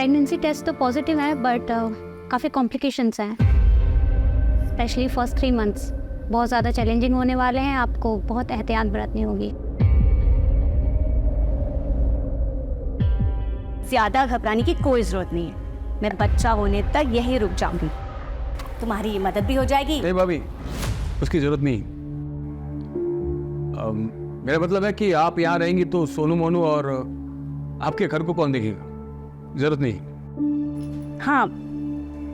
Pregnancy test तो positive है but काफ़ी कॉम्प्लिकेशंस हैं, स्पेशली फर्स्ट 3 मंथ्स बहुत ज़्यादा चैलेंजिंग होने वाले हैं। आपको बहुत एहतियात बरतनी होगी। ज़्यादा घबराने की कोई ज़रूरत नहीं है, मैं बच्चा होने तक यहीं रुक जाऊंगी, तुम्हारी मदद भी हो जाएगी। नहीं भाभी, उसकी जरूरत नहीं। मेरा मतलब है कि आप यहाँ रहेंगी तो सोनू मोनू और आपके घर को कौन देखेगा? जरूरत नहीं। हाँ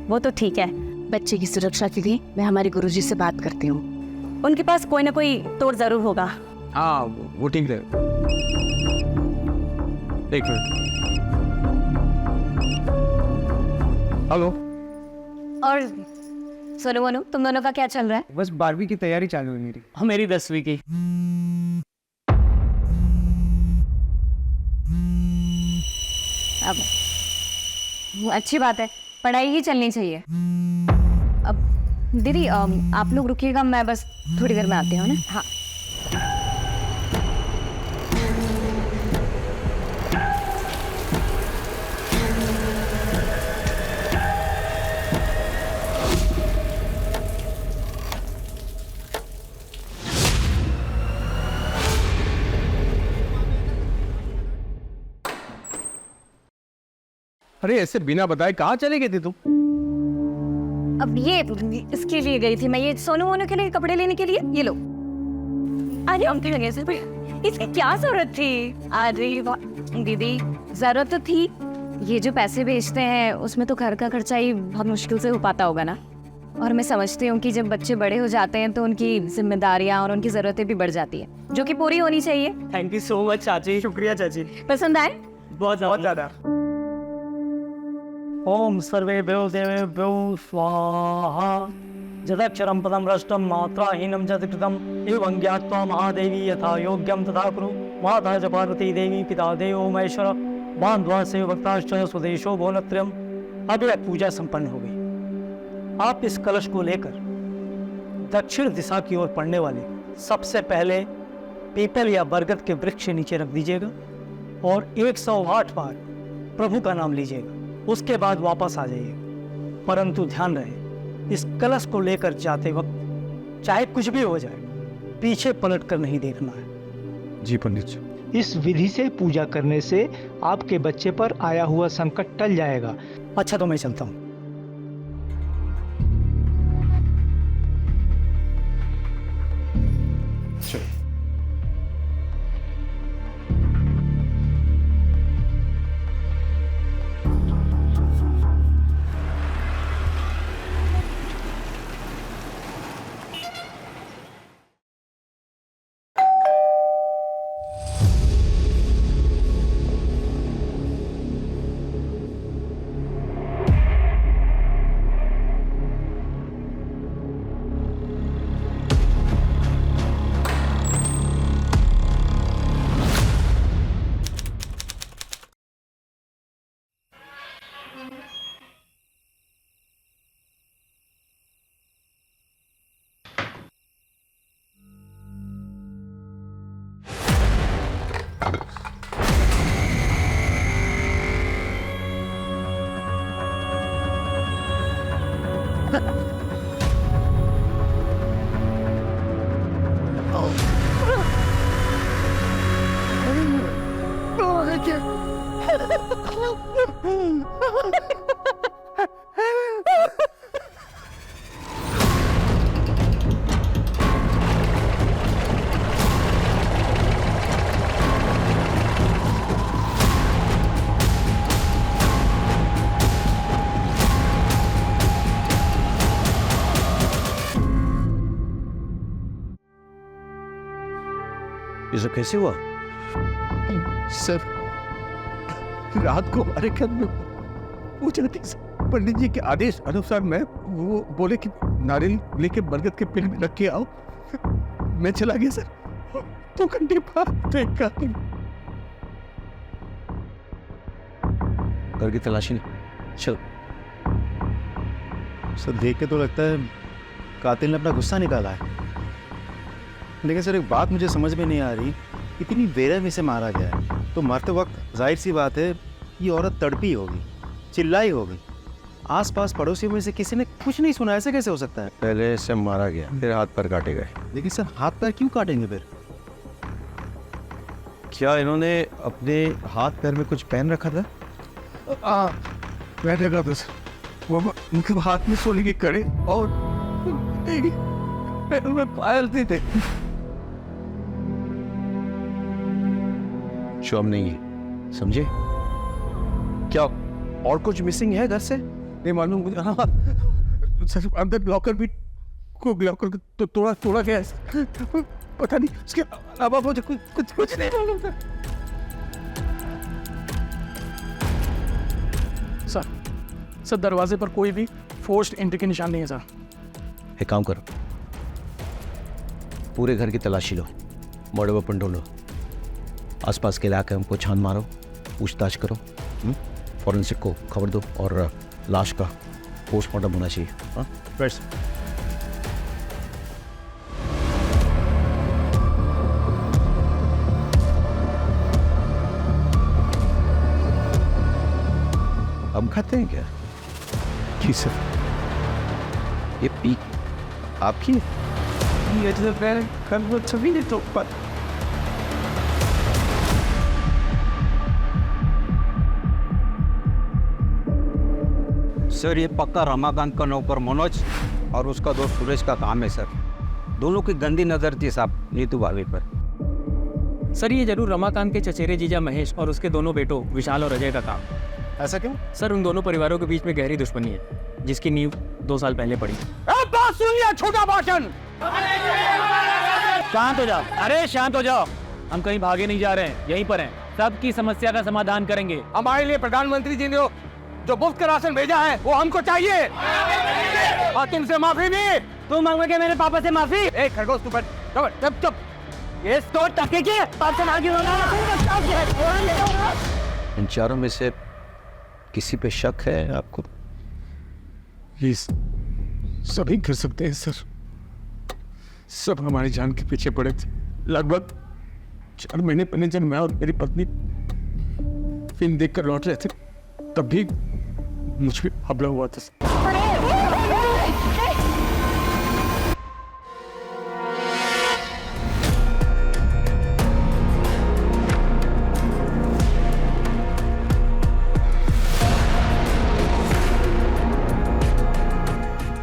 वो तो ठीक है, बच्चे की सुरक्षा के लिए मैं हमारे गुरुजी से बात करती हूँ, उनके पास कोई ना कोई तोड़ जरूर होगा। हाँ वो ठीक है। एक मिनट। हेलो। और सोनू मोनू, तुम दोनों का क्या चल रहा है? बस 12वीं की तैयारी चालू है मेरी। हाँ मेरी 10वीं की। अब अच्छी बात है, पढ़ाई ही चलनी चाहिए। अब दीदी आप लोग रुकिएगा, मैं बस थोड़ी देर में आती हूँ ना। हाँ अरे ऐसे बिना बताए कहाँ चले गए थे तुम? अब ये इसके लिए गई थी मैं, ये सोनू मोनू के लिए कपड़े लेने के लिए। ये लो। अरे हम थे लगे से, इसकी क्या जरूरत थी? अरे वाह दीदी, जरूरत तो थी। ये जो पैसे भेजते हैं उसमें तो घर का खर्चा ही बहुत मुश्किल से हो पाता होगा ना। और मैं समझती हूँ कि जब बच्चे बड़े हो जाते हैं तो उनकी जिम्मेदारियाँ और उनकी ज़रूरतें भी बढ़ जाती है, जो कि पूरी होनी चाहिए। थैंक यू सो मच चाची। शुक्रिया चाची। पसंद आए? बहुत ज़्यादा। ओम सर्वेभ्यो देवेभ्यो स्वाहा। जदक्षरं पदं भ्रष्टं मात्राहीनं च कृतम् एवं ज्ञात्वा महादेवी यथा योग्यं तथा कुरु। माता च पार्वती देवी पिता देवो महेश्वर बांधवा से भक्ताश्च स्वदेशो भुवनत्रयम्। अब यह पूजा संपन्न हो गई। आप इस कलश को लेकर दक्षिण दिशा की ओर पड़ने वाले सबसे पहले पीपल या बरगद के वृक्ष के नीचे रख दीजिएगा और 108 बार प्रभु का नाम लीजिएगा। उसके बाद वापस आ जाइए, परंतु ध्यान रहे इस कलश को लेकर जाते वक्त चाहे कुछ भी हो जाए पीछे पलट कर नहीं देखना है। जी पंडित जी। इस विधि से पूजा करने से आपके बच्चे पर आया हुआ संकट टल जाएगा। अच्छा तो मैं चलता हूँ। ये सब कैसे हुआ? सर रात को हमारे घर में पूजा थी सर। पंडित जी के आदेश अनुसार मैं वो बोले कि नारियल लेके बरगद के पेड़ में रख के आओ, मैं चला गया सर। 2 घंटे बाद देखा घर की तलाशी नहीं। चल। सर देख के तो लगता है कातिल ने अपना गुस्सा निकाला है, लेकिन सर एक बात मुझे समझ में नहीं आ रही, इतनी बेरहमी से मारा गया है तो मरते वक्त जाहिर सी बात है ये औरत तड़पी होगी। चिल्लाई होगी। आसपास पड़ोसियों में से किसी ने कुछ नहीं सुना, ऐसे कैसे हो सकता है? पहले इसे मारा गया, फिर हाथ पर काटे गए। लेकिन सर हाथ पैर क्यों काटेंगे फिर? क्या इन्होंने अपने हाथ पैर में कुछ पहन रखा था? मैं देखा था सर, वो उनके हाथ में सोने की कड़े और पैरों में पायल भी थे। शोम नहीं है, समझे? क्या और कुछ मिसिंग है घर से? नहीं मालूम मुझे। हाँ सर, अंदर लॉकर भी को लॉकर तो तोड़ा गया है। पता नहीं उसके अलावा मुझे कुछ नहीं मालूम था। सर दरवाजे पर कोई भी फोर्स्ड एंट्री के निशान नहीं है सर। एक काम करो, पूरे घर की तलाशी लो, मर्डर वेपन ढूंढो, आसपास के इलाके हमको छान मारो, पूछताछ करो, फॉरेंसिक को खबर दो और लाश का पोस्टमार्टम होना चाहिए। हाँ बस अब खाते हैं क्या? जी सर। ये पीक आपकी है? ये तो मैं कल सभी ने तो पर सर ये पक्का रमाकांत का नौकर मनोज और उसका दोस्त सुरेश का काम है सर। दोनों की गंदी नज़र थी साहब नीतू भाभी पर। सर ये जरूर रमाकांत के चचेरे जीजा महेश और उसके दोनों बेटों विशाल और अजय का काम। ऐसा क्यों? सर उन दोनों परिवारों के बीच में गहरी दुश्मनी है जिसकी नींव 2 साल पहले पड़ी। बात सुनिए छोटा भाषण। शांत हो जाओ, अरे शांत हो जाओ। हम कहीं भागे नहीं जा रहे हैं, यहीं पर हैं। सबकी समस्या का समाधान करेंगे। हमारे लिए प्रधानमंत्री जी ने जो मुफ्त का राशन भेजा है वो हमको चाहिए और तुमसे माफी भी। तुम मांगोगे मेरे पापा से माफी? एक खरगोश तू चुप। ये तो टके के इन चारों में से किसी पे शक है आपको? प्लीज सभी कर सकते हैं सर। सब हमारी जान के पीछे पड़े थे। लगभग 4 महीने पहले जब मैं और मेरी पत्नी फिल्म देखकर लौट रहे थे तब भी मुझ पे हमला हुआ था।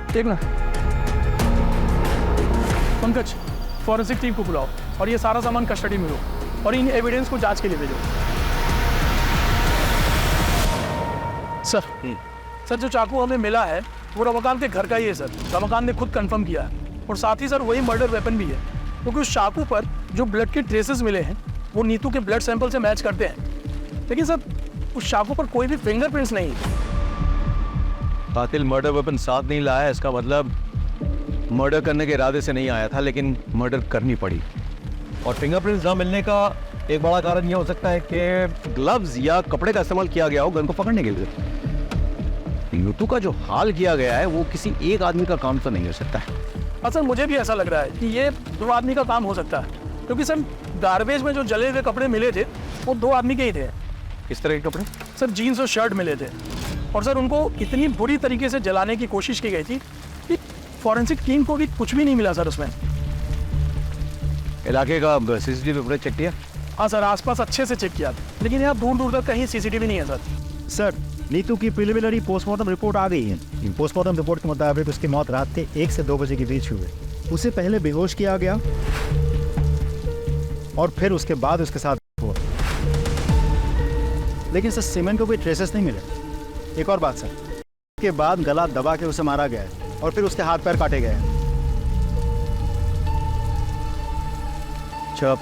देखना पंकज, फॉरेंसिक टीम को बुलाओ और ये सारा सामान कस्टडी में लो और इन एविडेंस को जांच के लिए भेजो। सर जो चाकू हमें मिला है वो रमाकांत के घर का ही है सर। रमाकांत ने खुद कंफर्म किया है और साथ ही सर वही मर्डर वेपन भी है, क्योंकि उस चाकू पर जो ब्लड के ट्रेसेस मिले हैं वो नीतू के ब्लड सैंपल से मैच करते हैं। लेकिन सर उस चाकू पर कोई भी फिंगरप्रिंट्स नहीं है। कातिल मर्डर वेपन साथ नहीं लाया, इसका मतलब मर्डर करने के इरादे से नहीं आया था, लेकिन मर्डर करनी पड़ी। और फिंगरप्रिंट्स ना मिलने का एक बड़ा कारण यह हो सकता है कि ग्लव्स या कपड़े का इस्तेमाल किया गया हो गन को पकड़ने के लिए। नीतू का जो हाल किया गया है वो किसी एक आदमी का काम तो नहीं हो सकता है। हाँ सर, मुझे भी ऐसा लग रहा है कि ये 2 आदमी का काम हो सकता है, क्योंकि सर गार्बेज में जो जले हुए कपड़े मिले थे वो 2 आदमी के ही थे। किस तरह के कपड़े? सर जीन्स और शर्ट मिले थे और सर उनको इतनी बुरी तरीके से जलाने की कोशिश की गई थी कि फॉरेंसिक टीम को भी कुछ भी नहीं मिला सर उसमें। इलाके का सीसीटीवी फुटेज चेक किया? हाँ सर, आसपास अच्छे से चेक किया, लेकिन यहाँ दूर दूर तक कहीं सीसीटीवी नहीं है सर। सर नीतू की प्रिलिमिनरी पोस्टमार्टम रिपोर्ट आ गई है। पोस्टमार्टम रिपोर्ट के मुताबिक उसकी मौत रात के 1 से 2 बजे के बीच हुई। उसे पहले बेहोश किया गया और फिर उसके बाद उसके साथ हुआ। लेकिन सर सीमेंट को कोई ट्रेसेस नहीं मिले। एक और बात सर, के बाद गला दबा के उसे मारा गया है और फिर उसके हाथ पैर काटे गए हैं। चुप।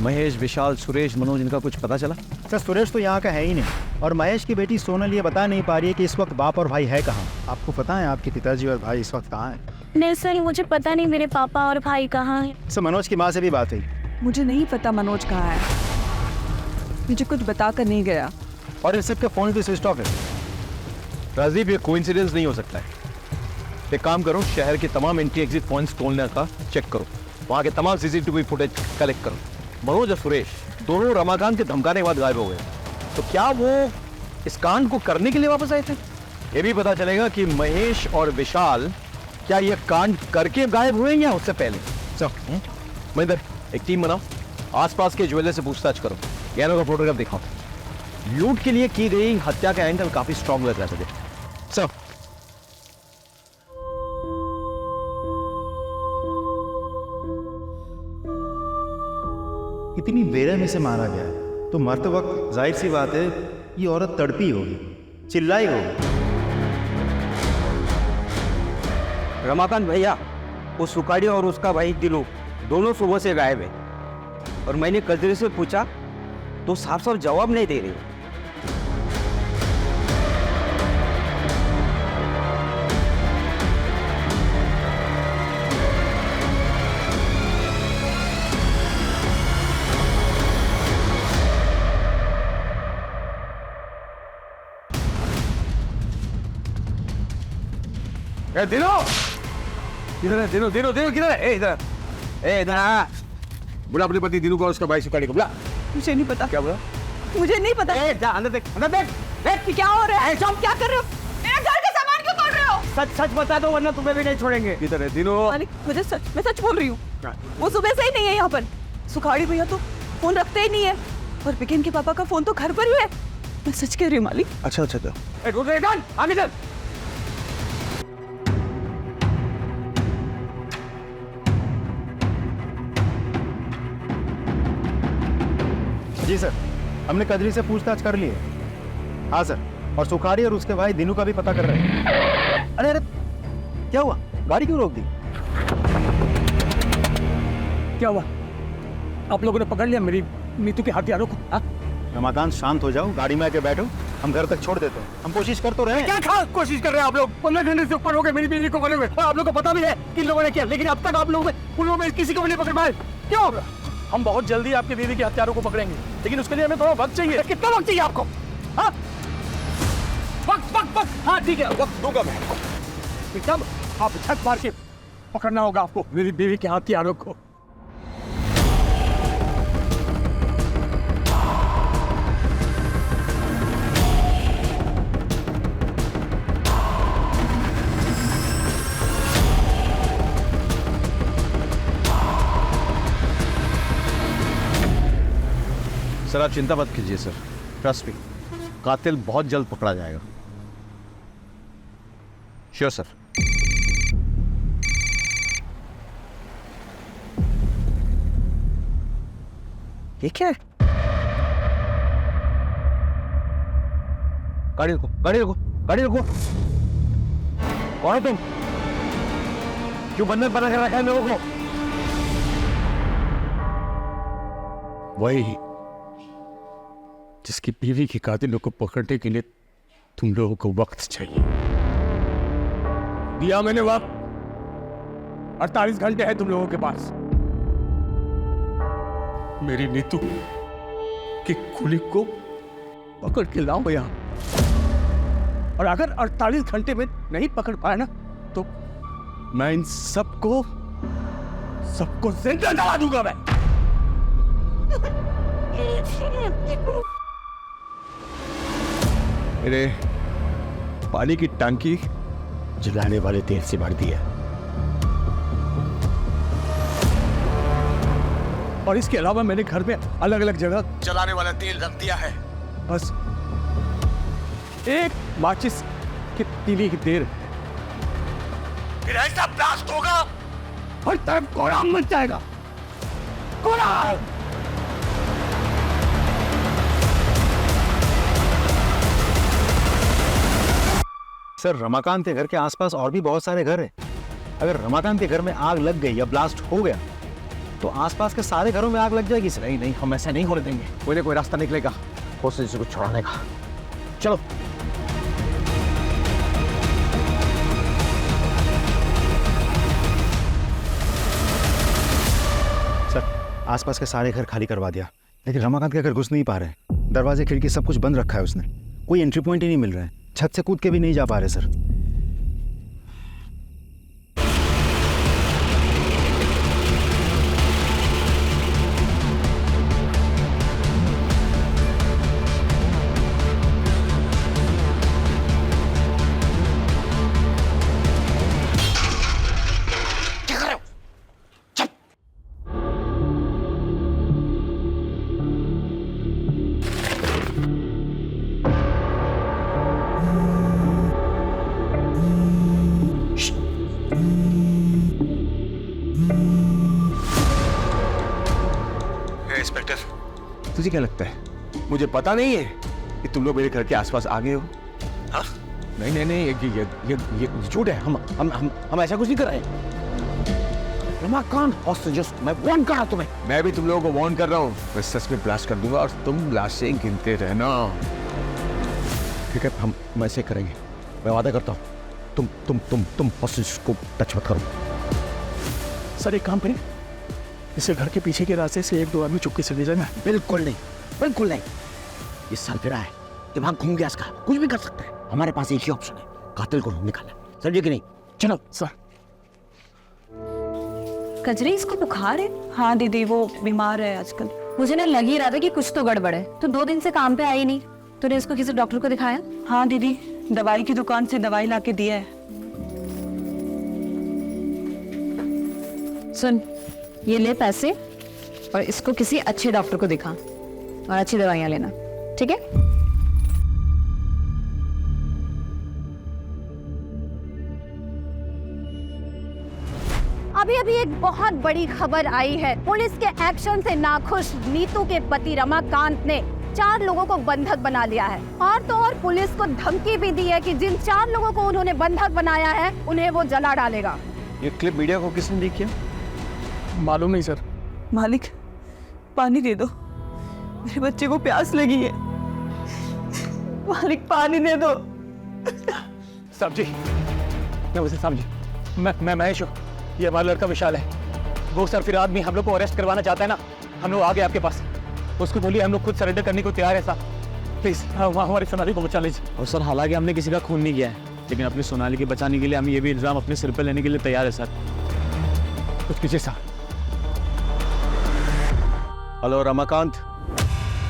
महेश, विशाल, सुरेश, मनोज, इनका कुछ पता चला? सर सुरेश तो यहाँ का है ही नहीं और महेश की बेटी सोनल ये बता नहीं पा रही है कि इस वक्त बाप और भाई है कहाँ। आपको पता है आपके पिताजी और भाई इस वक्त कहाँ हैं? नहीं सर, मुझे पता नहीं मेरे पापा और भाई कहाँ हैं। सर मनोज की माँ से भी बात हुई। मुझे नहीं पता मनोज कहाँ है, मुझे कुछ बता कर नहीं गया। और इस सबके फोन भी स्विच ऑफ है। राजीव, ये कोइंसिडेंस नहीं हो सकता है। एक काम करो, शहर के तमाम एंट्री एग्जिट पॉइंट्स खोलने का चेक करो, वहाँ के तमाम सीसीटीवी फुटेज कलेक्ट करो। मनोज और सुरेश दोनों रमाकांत के धमकाने के बाद गायब हो गए, तो क्या वो इस कांड को करने के लिए वापस आए थे। ये भी पता चलेगा कि महेश और विशाल क्या ये कांड करके गायब हुए या उससे पहले। सर महेंद्र, एक टीम बनाओ, आसपास के ज्वेलर से पूछताछ करो, गहनों का फोटोग्राफ दिखाओ। लूट के लिए की गई हत्या का एंगल काफी स्ट्रॉन्ग लग रहा है मुझे। सर इतनी बेरहमी से मारा गया है तो मरते वक्त जाहिर सी बात है ये औरत तड़पी होगी, चिल्लाई होगी। रमाकांत भैया, वो सुखाड़ी और उसका भाई दिलू दोनों सुबह से गायब है, और मैंने कजरी से पूछा तो साफ साफ जवाब नहीं दे रही। दिनो इधर है, दिनो दिनो दिनो किधर है? इधर आ। बुला अपने पति दिनू को और उसका भाई सुखाड़ी को बुला। मुझे नहीं पता। क्या बोला? मुझे नहीं पता। जा अंदर देख, अंदर देख। देख क्या हो रहा है? तुम क्या कर रहे हो? मेरे घर का सामान क्यों तोड़ रहे हो? सच सच बता दो वरना तुम्हें भी नहीं छोड़ेंगे। किधर है दिनो? मालिक, मैं सच बोल रही हूँ। वो सुबह से ही नहीं है यहाँ पर। सुखाड़ी भैया तो फोन रखते ही नहीं है, और बिकेन के पापा का फोन तो घर पर ही है। मैं सच कह रही हूँ मालिक। अच्छा अच्छा आगे चल। जी सर, हमने कजरी से पूछताछ कर ली है। हाँ सर, और सुखाड़ी और उसके भाई दिनू का भी पता कर रहे हैं। अरे अरे क्या हुआ? गाड़ी क्यों रोक दी? क्या हुआ? आप लोगों ने पकड़ लिया मेरी नीतू के हथियारों को? हाँ? रमाकांत शांत हो जाओ, गाड़ी में आके बैठो, हम घर तक छोड़ देते हैं। हम कोशिश कर तो रहे हैं। क्या खास कोशिश कर रहे हैं आप लोग? 15 घंटे से ऊपर हो गए मेरी बीवी को पकड़े हुए, और आप लोग को पता भी है कि इन लोगों ने किया, लेकिन अब तक आप लोगों में किसी को भी नहीं पकड़ पाए। क्यों? हम बहुत जल्दी आपके बीवी के हत्यारों को पकड़ेंगे, लेकिन उसके लिए हमें थोड़ा वक्त चाहिए। कितना वक्त चाहिए आपको? हाँ? वक्त। हाँ ठीक है, वक्त दूंगा मैं आपको। एकदम आप छत मार के पकड़ना होगा आपको मेरी बीवी के हथियारों को। सर आप चिंता मत कीजिए सर, ट्रस्ट मी, कातिल बहुत जल्द पकड़ा जाएगा। Sure sir. ये क्या है? गाड़ी रुको, गाड़ी रुको, गाड़ी रुको। कौन है तुम? क्यों बंधन बना कर रखा है लोगों को? वही जिसकी बीवी के कातिलों को पकड़ने के लिए तुम लोगों को वक्त चाहिए। दिया मैंने वक्त, 48 घंटे है तुम लोगों के पास। मेरी नीतू की कुली को पकड़ के लाओ यहां, और अगर 48 घंटे में नहीं पकड़ पाया ना तो मैं इन सबको जिंदा जला दूंगा मैं। मेरे पानी की टंकी जलाने वाले तेल से भर दिया, और इसके अलावा मैंने घर में अलग अलग जगह जलाने वाला तेल रख दिया है। बस एक माचिस की तीली की देर, फिर ऐसा ब्लास्ट होगा हर तरफ कोहराम मच जाएगा। कोहराम। सर, रमाकांत के घर के आसपास और भी बहुत सारे घर हैं। अगर रमाकांत के घर में आग लग गई या ब्लास्ट हो गया तो आसपास के सारे घरों में आग लग जाएगी। नहीं नहीं, हम ऐसा नहीं होने देंगे। कोई ना कोई रास्ता निकलेगा होस्टेज से कुछ छुड़ाने का। चलो। सर, आसपास के सारे घर खाली करवा दिया, लेकिन रमाकांत के घर घुस नहीं पा रहे। दरवाजे खिड़की सब कुछ बंद रखा है उसने। कोई एंट्री पॉइंट ही नहीं मिल रहा है। छत से कूद के भी नहीं जा पा रहे सर। तुझे क्या लगता है मुझे पता नहीं है कि तुम लोग मेरे घर के आसपास आ गए हो? हाँ? नहीं नहीं नहीं, ये झूठ है। हम ऐसा कुछ नहीं कर रहे। रमाकांत hostages, मैं वार्न कर रहा हूं तुम्हें। मैं भी तुम लोगों को वार्न कर रहा हूँ। मैं सच में ब्लास्ट कर दूंगा और तुम लाशें गिनते रहना। ठीक है, हम ऐसे करेंगे। मैं वादा करता हूँ तुम hostages को टच मत करो। सर एक काम करें, इसे घर के पीछे के रास्ते से 1-2 आदमी चुपके से ले जाना। बिल्कुल नहीं, बिल्कुल नहीं। ये सरफिरा है, दिमाग घूम गया इसका, कुछ भी कर सकता है। हमारे पास एक ही ऑप्शन है, कातिल को निकालना। समझे कि नहीं? चलो सर। कजरी, इसको बुखार है? हाँ दीदी, वो बीमार है आजकल। मुझे ना लग ही रहा था कि कुछ तो गड़बड़ है। तो 2 दिन से काम पे आई नहीं। तूने इसको किसी डॉक्टर को दिखाया? हाँ दीदी, दवाई की दुकान से दवाई लाके दिया है। सुन, ये ले पैसे और इसको किसी अच्छे डॉक्टर को दिखा और अच्छी दवाइयाँ लेना, ठीक है? अभी अभी एक बहुत बड़ी खबर आई है। पुलिस के एक्शन से नाखुश नीतू के पति रमाकांत ने 4 लोगों को बंधक बना लिया है। और तो और पुलिस को धमकी भी दी है कि जिन 4 लोगों को उन्होंने बंधक बनाया है उन्हें वो जला डालेगा। ये क्लिप मीडिया को किसने लीक किया? मालूम नहीं सर। मालिक, पानी दे दो, मेरे बच्चे को प्यास लगी है। मालिक, पानी दे दो। साहब जी, मैं उसे साहब जी, मैं महेश हूँ। ये हमारा लड़का विशाल है। वो सर फिर आदमी हम लोग को अरेस्ट करवाना चाहता है ना। हम लोग आ गए आपके पास। उसको बोलिए हम लोग खुद सरेंडर करने को तैयार है साहब। प्लीज हमारी सोनाली को बचा लीजिए। और सर, हालांकि हमने किसी का खून नहीं किया है, लेकिन अपनी सोनाली के बचाने के लिए हम ये भी इल्जाम अपने सिर पर लेने के लिए तैयार है सर। कुछ कीजिए साहब। हेलो रमाकांत,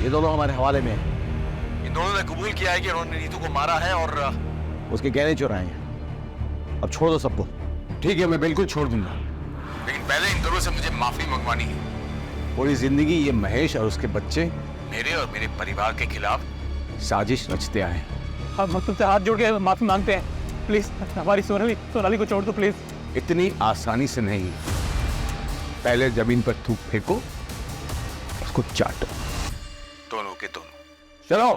ये दोनों हमारे हवाले में हैं। इन दोनों ने कबूल किया है कि उन्होंने नीतू को मारा है और उसके गहने चुराए हैं। अब छोड़ दो सबको। ठीक है, मैं बिल्कुल छोड़ दूंगा, लेकिन पहले इन दोनों से मुझे माफी मंगवानी है। पूरी जिंदगी ये महेश और उसके बच्चे मेरे और मेरे परिवार के खिलाफ साजिश रचते आए हैं। हम तुमसे हाथ जोड़ के माफी मांगते हैं। प्लीज हमारी सोनाली को छोड़ दो प्लीज। इतनी आसानी से नहीं। पहले जमीन पर थूक फेंको, उसको चाटो, दोनों के दोनों। चलो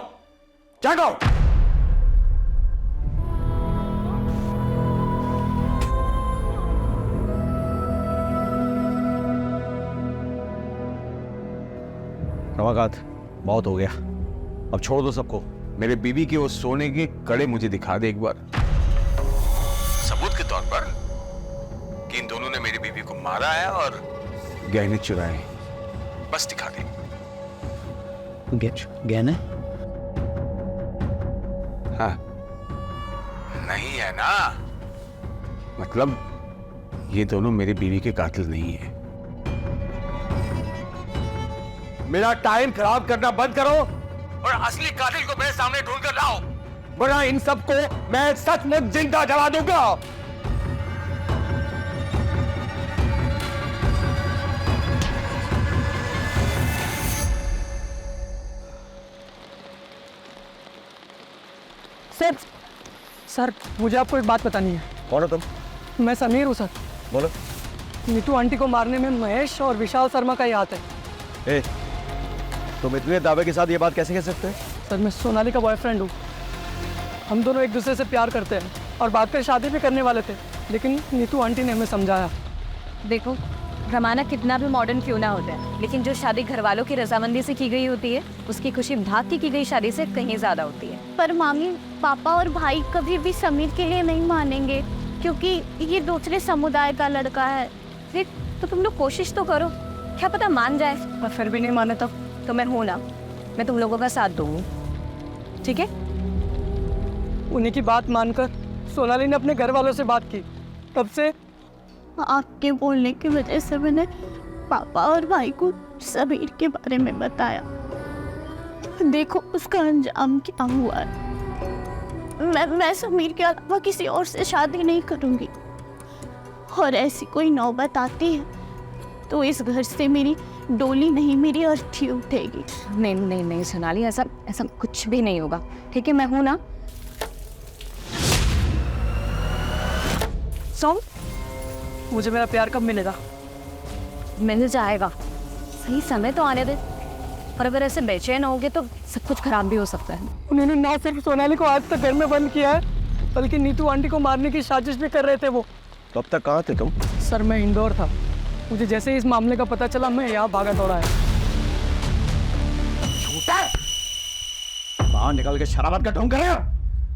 चाटो। रमाकांत, बहुत हो गया, अब छोड़ दो सबको। मेरे बीवी के वो सोने के कड़े मुझे दिखा दे एक बार, सबूत के तौर पर कि इन दोनों ने मेरी बीवी को मारा है और गहने चुराए हैं। बस दिखा दे। गहने? हाँ, नहीं है ना? मतलब ये दोनों मेरी बीवी के कातिल नहीं है। मेरा टाइम खराब करना बंद करो और असली कातिल को मेरे सामने ढूंढ कर लाओ, वरना इन सबको मैं सचमुच जिंदा जला दूंगा। सर मुझे आपको एक बात बतानी है। कौन हो तुम? मैं समीर हूँ सर। बोलो। नीतू आंटी को मारने में महेश और विशाल शर्मा का ही हाथ है। ए, तुम इतने दावे के साथ ये बात कैसे कह सकते हो? सर मैं सोनाली का बॉयफ्रेंड हूँ। हम दोनों एक दूसरे से प्यार करते हैं और बात कर शादी भी करने वाले थे, लेकिन नीतू आंटी ने हमें समझाया। देखो, रमाना कितना भी मॉडर्न क्यों ना होता है, लेकिन जो शादी घर वालों की रजामंदी से की गई होती है, उसकी खुशी भाग की गई शादी से कहीं ज़्यादा होती है। पर मामी, पापा और भाई कभी भी समीर के लिए नहीं मानेंगे, क्योंकि ये दूसरे समुदाय का लड़का है। फिर तो तुम लोग कोशिश तो करो, क्या पता मान जाए। और फिर भी नहीं माने तो मैं हूं ना, मैं तुम लोगों का साथ दूंगी, ठीक है? उन्हीं की बात मानकर सोनाली ने अपने घर वालों से बात की। तब से आपके बोलने की वजह से मैंने पापा और भाई को समीर के बारे में बताया। देखो उसका अंजाम क्या हुआ है। मैं समीर के अलावा किसी और से शादी नहीं करूंगी, और ऐसी कोई नौबत आती है तो इस घर से मेरी डोली नहीं, मेरी अर्थी उठेगी। नहीं नहीं नहीं सोनाली, ऐसा कुछ भी नहीं होगा, ठीक है? मैं हूं ना। सो मुझे मेरा प्यार कब मिलेगा? मिल जाएगा, सही समय तो आने दे। और अगर ऐसे बेचैन होगे तो सब कुछ खराब भी हो सकता है। उन्होंने ना सिर्फ सोनाली को आज तक घर में बंद किया है, बल्कि नीतू आंटी को मारने की साजिश भी कर रहे थे वो। तो अब तक कहाँ थे तुम? सर मैं इंदौर था, मुझे जैसे ही इस मामले का पता चला मैं यहाँ भागा दौड़ा है। बाहर निकल के शराबत का ढोंग कर रहे हो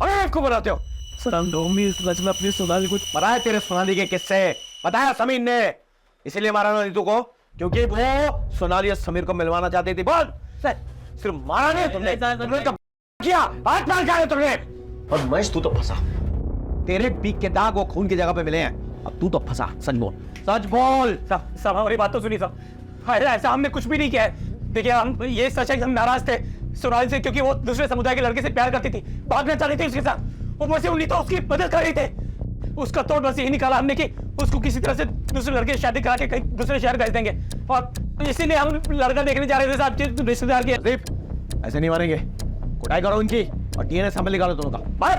और आपको बनाते हो। सर हम दोनों भी इस लच में अपनी सोनाली को पता है तेरे सोनाली के किस्से? बताया समीर ने, इसीलिए मारा ना नीतू को, क्योंकि वो सोनाली और समीर को मिलवाना चाहती थी। बोल सर, सिर्फ मारा नहीं तुमने, तुमने तो किया, हाथ मार खाया तुमने। और महेश तू तो फंसा, तेरे पीक के दाग वो खून की जगह पे मिले हैं, अब तू तो फंसा। सच बोल, सच बोल। सब हमारी बात तो सुनी साहब, ऐसा हमने कुछ भी नहीं किया है। देखिए हम ये सच है कि हम नाराज थे सोनाली से, क्योंकि वो दूसरे समुदाय के लड़के से प्यार करती थी, भागना चाह रही थी उसके साथ, ऊपर से उन्हीं तो उसकी मदद कर रही थे। उसका तोड़ बस यही निकाला हमने कि उसको किसी तरह से दूसरे लड़के से शादी करा के कहीं दूसरे शहर भेज देंगे, और इसीलिए हम लड़का देखने जा रहे थे साहब रिश्तेदार के। ऐसे नहीं मारेंगे, कुटाई करो उनकी और डीएनए सैंपल निकालो दोनों का। मार।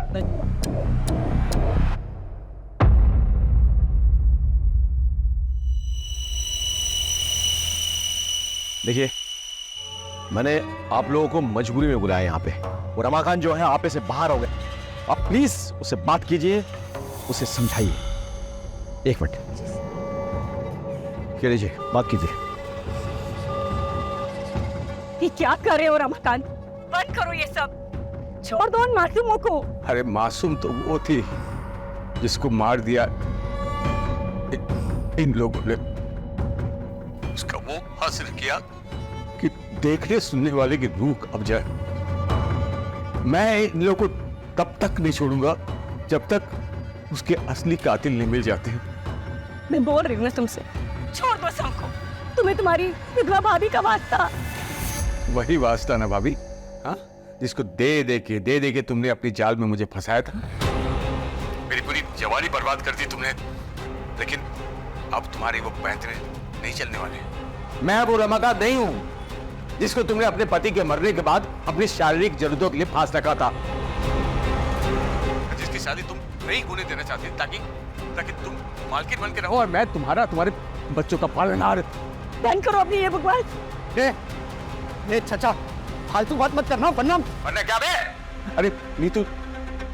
देखिए, मैंने आप लोगों को मजबूरी में बुलाया यहाँ पे। वो रमाकांत जो है आपे से बाहर हो गए, आप प्लीज उससे बात कीजिए, उसे समझाइए। एक मिनट, लीजिए बात कीजिए। ये क्या कर रहे हो रमाकांत? बंद करो ये सब, छोड़ दो उन मासूमों को। अरे मासूम तो वो थी जिसको मार दिया इन लोगों ने। उसका वो हासिल किया कि देखने सुनने वाले की रूह अब जाए। मैं इन लोगों को तब तक नहीं छोड़ूंगा जब तक उसके असली कातिल नहीं मिल जाते। मैं बोल रही हूँ ना तुमसे, छोड़ दो सबको। तुम्हें तुम्हारी विधवा भाभी का वास्ता। वही वास्ता ना भाभी, हाँ, जिसको दे दे के तुमने अपनी जाल में मुझे फंसाया था। मेरी पूरी जवानी बर्बाद कर दी तुमने, लेकिन अब तुम्हारी वो पैंतरे नहीं चलने वाले। मैं वो रमाकांत नहीं हूं जिसको तुमने अपने पति के मरने के बाद अपनी शारीरिक जरूरतों के लिए फांस रखा था, जिसकी शादी तुम नहीं होने देना चाहते ताकि तुम मालकिन बन के रहो और मैं तुम्हारे बच्चों का पालनहार। बंद करो अपनी ये बकवास। ये चाचा फालतू बात मत करना, वरना क्या बे? अरे नीतू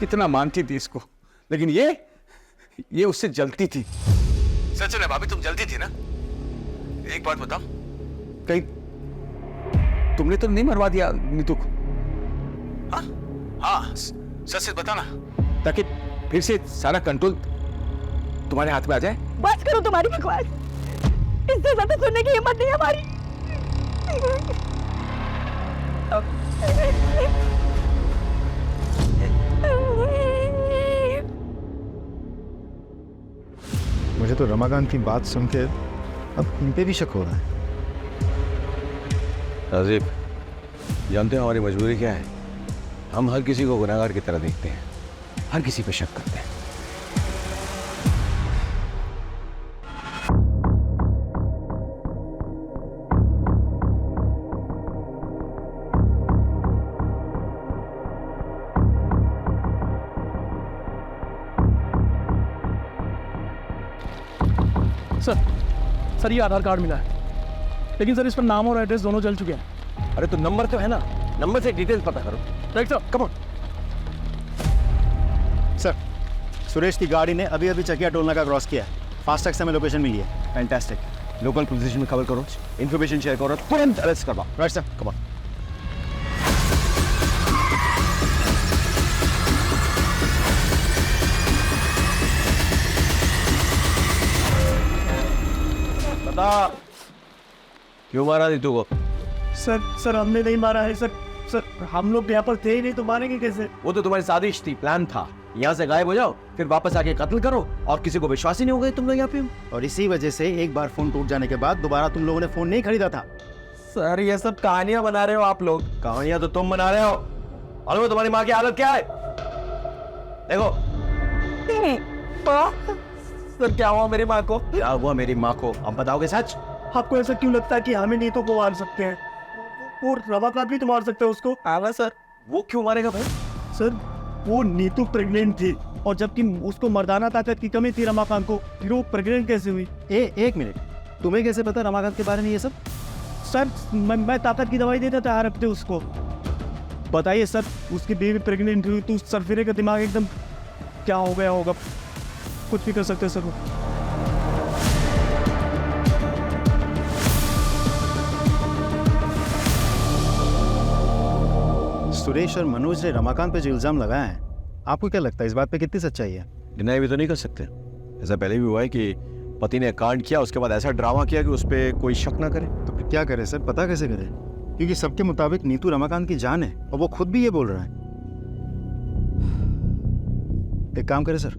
कितना मानती थी इसको, लेकिन ये उससे जलती थी। सच है भाभी, तुम जलती थी ना। एक बात बताओ, कहीं तुमने तो नहीं मरवा दिया नीतू को? हाँ, सच से बताना, ताकि फिर से सारा कंट्रोल तुम्हारे हाथ में आ जाए। बस करो तुम्हारी बकवास, इससे ज्यादा सुनने की हिम्मत नहीं हमारी। मुझे तो रमाकांत की बात सुन के अब इन पे भी शक हो रहा है। राजीव, जानते हो हमारी मजबूरी क्या है? हम हर किसी को गुनहगार की तरह देखते हैं, हर किसी पे शक करते हैं। सर ये आधार कार्ड मिला है, लेकिन सर इस पर नाम और एड्रेस दोनों जल चुके हैं। अरे तो नंबर तो है ना, नंबर से डिटेल्स पता करो। Right sir, come on. Sir, Suresh की गाड़ी ने अभी अभी चकिया टोल नाका क्रॉस किया है। फास्टैग से हमें लोकेशन मिली है। फैंटास्टिक। लोकल पुलिस में खबर करो, इन्फॉर्मेशन शेयर करो, तुरंत अरेस्ट करवाओ। Right sir, come on. बता, क्यों मारा नीतू को? सर हमने नहीं मारा है सर हम लोग यहाँ पर थे ही नहीं, तो मारेंगे कैसे? वो तो तुम्हारी साजिश थी, प्लान था। यहाँ से गायब हो जाओ, फिर वापस आके कत्ल करो, और किसी को विश्वास ही नहीं हो गए तुम लोग यहाँ पे। और इसी वजह से एक बार फोन टूट जाने के बाद दोबारा तुम लोगों ने फोन नहीं खरीदा था। सर ये सब कहानियां बना रहे हो आप लोग। कहानियां तो तुम बना रहे हो। और तुम्हारी माँ की हालत क्या है देखो। सर क्या हुआ मेरी माँ को? क्या हुआ मेरी माँ को, अब बताओगे सच? आपको ऐसा क्यों लगता है कि हमें नीतू को मार सकते हैं? वो रमाकांत भी तो मार सकते हैं उसको। आवा सर, वो क्यों मारेगा भाई? सर वो नीतू प्रेग्नेंट थी, और जबकि उसको मर्दाना ताकत की कमी थी रमाकांत को, फिर वो प्रेग्नेंट कैसे हुई? एक मिनट, तुम्हें कैसे पता रमाकांत के बारे में ये सब? सर मैं ताकत की दवाई देता था हर हफ्ते उसको। बताइए सर, उसकी बीवी प्रेग्नेंट हुई तो सरफिरे का दिमाग एकदम क्या हो गया होगा, कुछ भी कर सकते हैं सर वो। सुरेश और मनोज ने रमाकांत पे जो इल्जाम लगाया है, आपको क्या लगता है इस बात पे कितनी सच्चाई है? डिनाई भी तो नहीं कर सकते। ऐसा पहले भी हुआ है कि पति ने कांड किया, उसके बाद ऐसा ड्रामा किया कि उस पर कोई शक ना करे। तो फिर क्या करे सर, पता कैसे करे? क्योंकि सबके मुताबिक नीतू रमाकांत की जान है और वो खुद भी ये बोल रहा है। एक काम करें सर,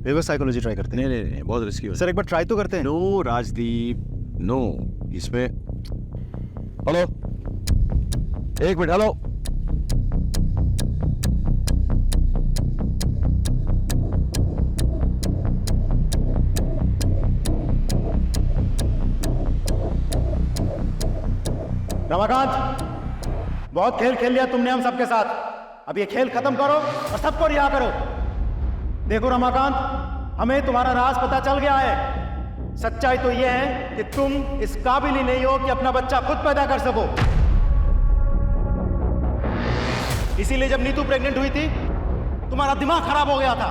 रिवर्स साइकोलॉजी ट्राई करते हैं। नहीं, बहुत रिस्की हो सर एक बार ट्राई तो करते हैं। No Rajdeep, no. इसमें हेलो, एक मिनट, हेलो। रमाकांत, बहुत खेल खेल लिया तुमने हम सबके साथ, अब ये खेल खत्म करो और सबको रिहा करो। देखो रमाकांत, हमें तुम्हारा राज पता चल गया है। सच्चाई तो यह है कि तुम इस काबिल ही नहीं हो कि अपना बच्चा खुद पैदा कर सको। इसीलिए जब नीतू प्रेग्नेंट हुई थी तुम्हारा दिमाग खराब हो गया था।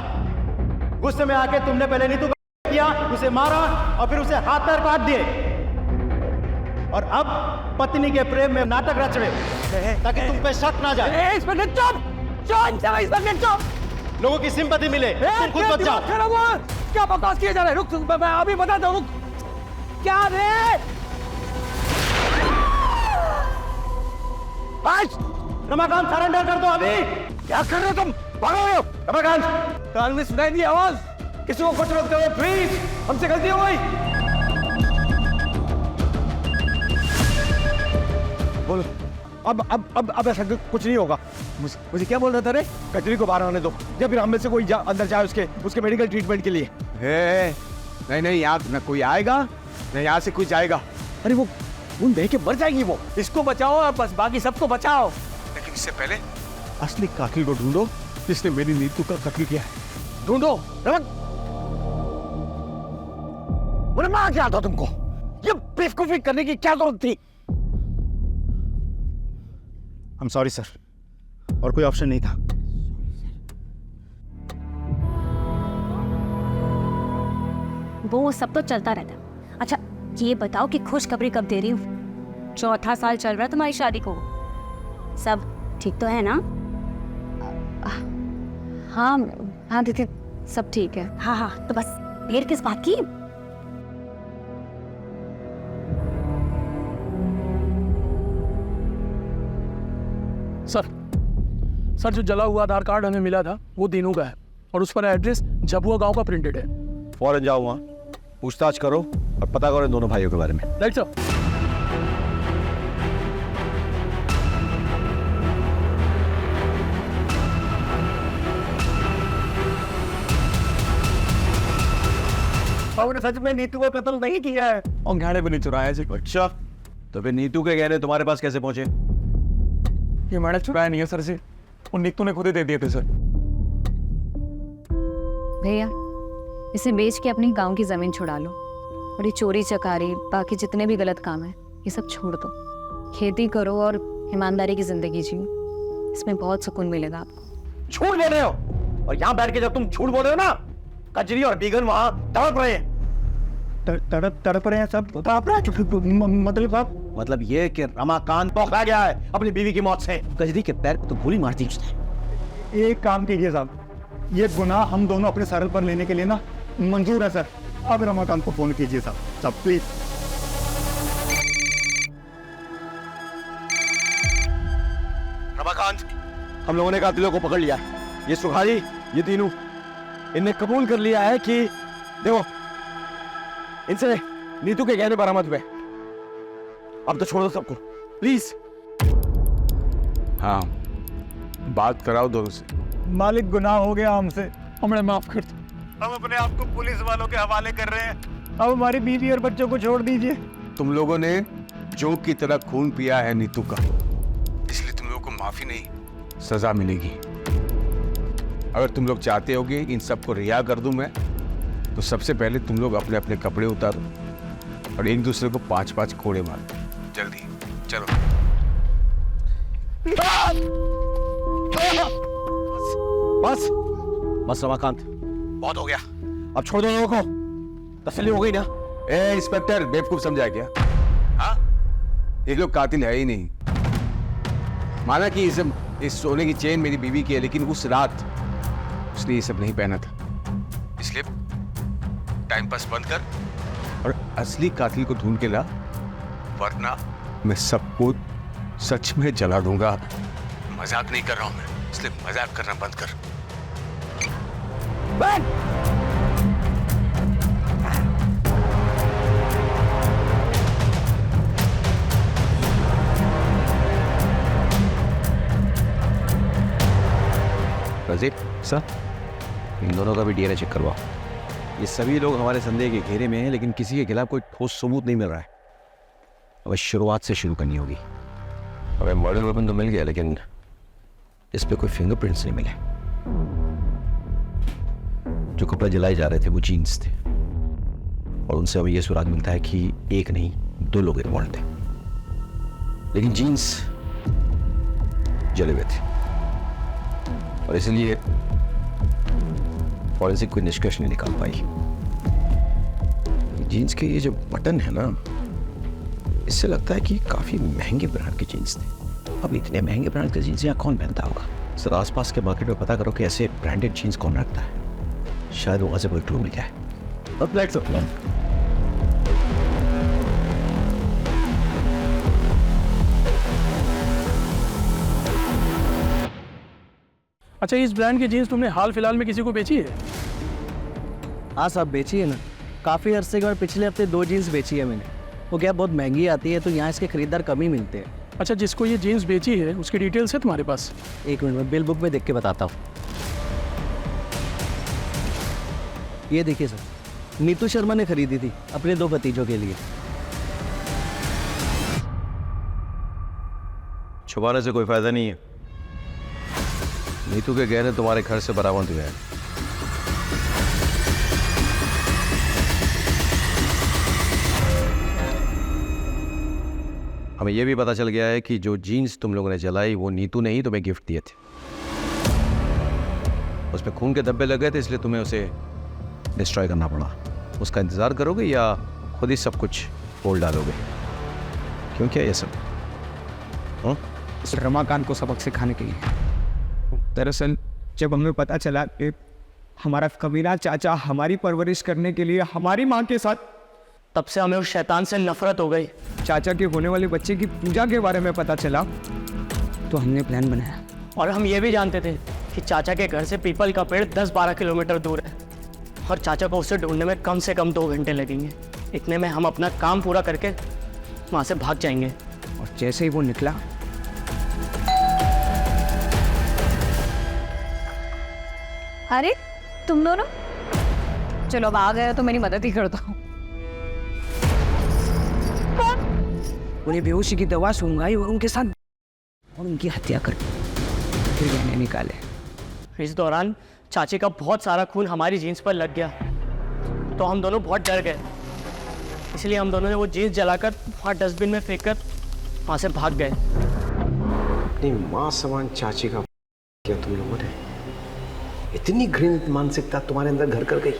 गुस्से में आके तुमने पहले नीतू को किया, उसे मारा और फिर उसे हाथ पैर काट दिए, और अब पत्नी के प्रेम में नाटक रच रहे हो ताकि तुम पे शक ना जाए। लोगों की सिंपैथी मिले, तुम खुद बच जाओ। क्या बकवास किए जा रहे हैं? रुक, मैं अभी बताता हूँ। क्या रे? रमाकांत सरेंडर कर दो अभी। क्या कर रहे हो तुम? भागो रमाकांत। कान में सुनाई दी आवाज, किसी को कुछ मत करो प्लीज, हमसे गलती हो गई। बोलो, अब ऐसा कुछ नहीं होगा। मुझे क्या बोल रहा था रे? कचरी को बाहर आने दो, या फिर हम में से कोई अंदर जाए उसके मेडिकल ट्रीटमेंट के लिए। नहीं, यहाँ न कोई आएगा न यहाँ से कोई जाएगा। अरे वो उन देख के मर जाएगी वो। इसको बचाओ और बस बाकी सबको बचाओ। लेकिन इससे पहले असली कातिल को ढूंढो जिसने मेरी नीतू का कत्ल किया है। ढूंढो। बोले मां, क्या था तुमको? ये बेवकूफी करने की क्या जरूरत थी? I'm sorry सर, और कोई ऑप्शन नहीं था। वो सब तो चलता रहता है। अच्छा ये बताओ कि खुशखबरी कब दे रही हूँ? 4था साल चल रहा है तुम्हारी शादी को, सब ठीक तो है ना? हाँ दीदी, सब ठीक है। हाँ, तो बस देर किस बात की? सर जो जला हुआ आधार कार्ड हमें मिला था वो दीनू का है, और उस पर एड्रेस झबुआ गांव का प्रिंटेड है। फौरन जाओ वहाँ, पूछताछ करो और पता करो इन दोनों भाइयों के बारे में। Right sir. सच में नीतू को कत्ल नहीं किया है और गहने भी नहीं चुराया जी। अच्छा, तो फिर नीतू के गहने तुम्हारे पास कैसे पहुंचे? ये मैंने चुराया नहीं है सर जी, वो नीतू ने खुद ही दे दिए थे सर। भैया इसे बेच के अपनी गांव की जमीन छुड़ा लो, और ये चोरी चकारी बाकी जितने भी गलत काम है ये सब छोड़ दो। खेती करो और ईमानदारी की जिंदगी जियो, इसमें बहुत सुकून मिलेगा आपको। झूठ बोल रहे हो, और यहाँ बैठ के जब तुम झूठ बोल रहे हो ना, कजरी और बीगन वहां तड़प रहे हैं। तड़प रहे हैं सब? मतलब ये कि रमाकांत पकड़ा गया है अपनी बीवी की मौत से। कजरी के पैर को तो गोली मार दी उसने। एक काम कीजिए साहब, ये गुनाह हम दोनों अपने सर पर लेने के लिए ना मंजूर है सर। अब रमाकांत को फोन कीजिए साहब प्लीज। रमाकांत, हम लोगों ने कातिलों को पकड़ लिया। ये सुखारी, ये तीनों, इनने कबूल कर लिया है कि देखो इनसे नीतू के गहने बरामद हुए। अब तो छोड़ दो सबको प्लीज। हाँ, बात कराओ दोनों से। मालिक, गुनाह हो गया हमसे, हमें माफ कर दो। हम अपने आप को पुलिस वालों के हवाले कर रहे हैं। अब हमारी बीवी और बच्चों को छोड़ दीजिए। तुम लोगों ने जोक की तरह खून पिया है नीतू का, इसलिए तुम लोगों को माफी नहीं, सजा मिलेगी। अगर तुम लोग चाहते हो कि इन सबको रिहा कर दूं मैं, तो सबसे पहले तुम लोग अपने अपने कपड़े उतारो और एक दूसरे को 5-5 कोड़े मारो जल्दी। चलो। बस बस रमाकांत, बहुत हो गया, अब छोड़ दो लोगों को। तसल्ली हो गई ना? ए इंस्पेक्टर, बेवकूफ समझा क्या? हाँ, ये लोग कातिल है ही नहीं। माना कि इस सोने की चेन मेरी बीवी की है, लेकिन उस रात उसने ये सब नहीं पहना था। इसलिए टाइम पास बंद कर और असली कातिल को ढूंढ के ला, वरना मैं सबको सच में जला दूंगा। मजाक नहीं कर रहा हूं मैं, इसलिए मजाक करना बंद कर। रजीब सर, इन दोनों का भी डीएनए चेक करवाओ। ये सभी लोग हमारे संदेह के घेरे में हैं, लेकिन किसी के खिलाफ कोई ठोस सबूत नहीं मिल रहा है। अब शुरुआत से शुरू करनी होगी। हमें मर्डर वेपन तो मिल गया, लेकिन इस पे कोई फिंगरप्रिंट्स नहीं मिले। जो कपड़े जलाए जा रहे थे वो जीन्स थे, और उनसे हमें यह सुराग मिलता है कि एक नहीं 2 लोग इन्वॉल्व थे, लेकिन जीन्स जले हुए थे, और इसलिए फॉरेंसिक कोई निष्कर्ष नहीं निकाल पाई। जीन्स के ये जो बटन है ना, इससे लगता है कि काफी महंगे ब्रांड के जीन्स थे। अब इतने महंगे ब्रांड के जीन्स यहाँ कौन पहनता होगा? सर, आसपास के मार्केट में पता करो कि ऐसे ब्रांडेड जीन्स कौन रखता है। शायद वहां से कोई क्लू मिल जाए। अब लेट्स गो। अच्छा, इस ब्रांड की जीन्स तुमने हाल फिलहाल में किसी को बेची है? हाँ साहब, बेची है ना। काफ़ी अरसे के बाद पिछले हफ्ते 2 जीन्स बेची है मैंने। वो क्या बहुत महंगी आती है, तो यहाँ इसके खरीदार कम ही मिलते हैं। अच्छा, जिसको ये जीन्स बेची है उसकी डिटेल्स है तुम्हारे पास? एक मिनट में बिल बुक में देख के बताता हूँ। ये देखिए सर, नीतू शर्मा ने खरीदी थी अपने 2 भतीजों के लिए। छुपाने से कोई फायदा नहीं है। नीतू के गहने तुम्हारे घर से बरामद हुए हैं। हमें यह भी पता चल गया है कि जो जीन्स तुम लोगों ने जलाई वो नीतू ने ही तुम्हें गिफ्ट दिए थे। उसमें खून के धब्बे लग गए थे, इसलिए तुम्हें उसे डिस्ट्रॉय करना पड़ा। उसका इंतजार करोगे या खुद ही सब कुछ बोल डालोगे? क्यों, क्या ये सब? रमाकांत को सबक सिखाने के लिए। दरअसल जब हमें पता चला कि हमारा कमीना चाचा हमारी परवरिश करने के लिए हमारी माँ के साथ, तब से हमें उस शैतान से नफरत हो गई। चाचा के होने वाले बच्चे की पूजा के बारे में पता चला, तो हमने प्लान बनाया। और हम ये भी जानते थे कि चाचा के घर से पीपल का पेड़ 10-12 किलोमीटर दूर है, और चाचा को उसे ढूंढने में कम से कम 2 घंटे लगेंगे। इतने में हम अपना काम पूरा करके वहाँ से भाग जाएंगे। और जैसे ही वो निकला, अरे तुम दोनों, चलो अब आ गए तो मेरी मदद ही करता हूँ। उन्हें बेहोशी की दवा सूंघाई और उनके साथ और उनकी हत्या कर दी, फिर गहने निकाले। इस दौरान चाचे का बहुत सारा खून हमारी जीन्स पर लग गया, तो हम दोनों बहुत डर गए। इसलिए हम दोनों ने वो जीन्स जलाकर वहाँ डस्टबिन में फेंक कर वहाँ से भाग गए। अपनी माँ समान चाची का क्या तुम लोगों ने? इतनी घृणित मानसिकता तुम्हारे अंदर घर कर गई?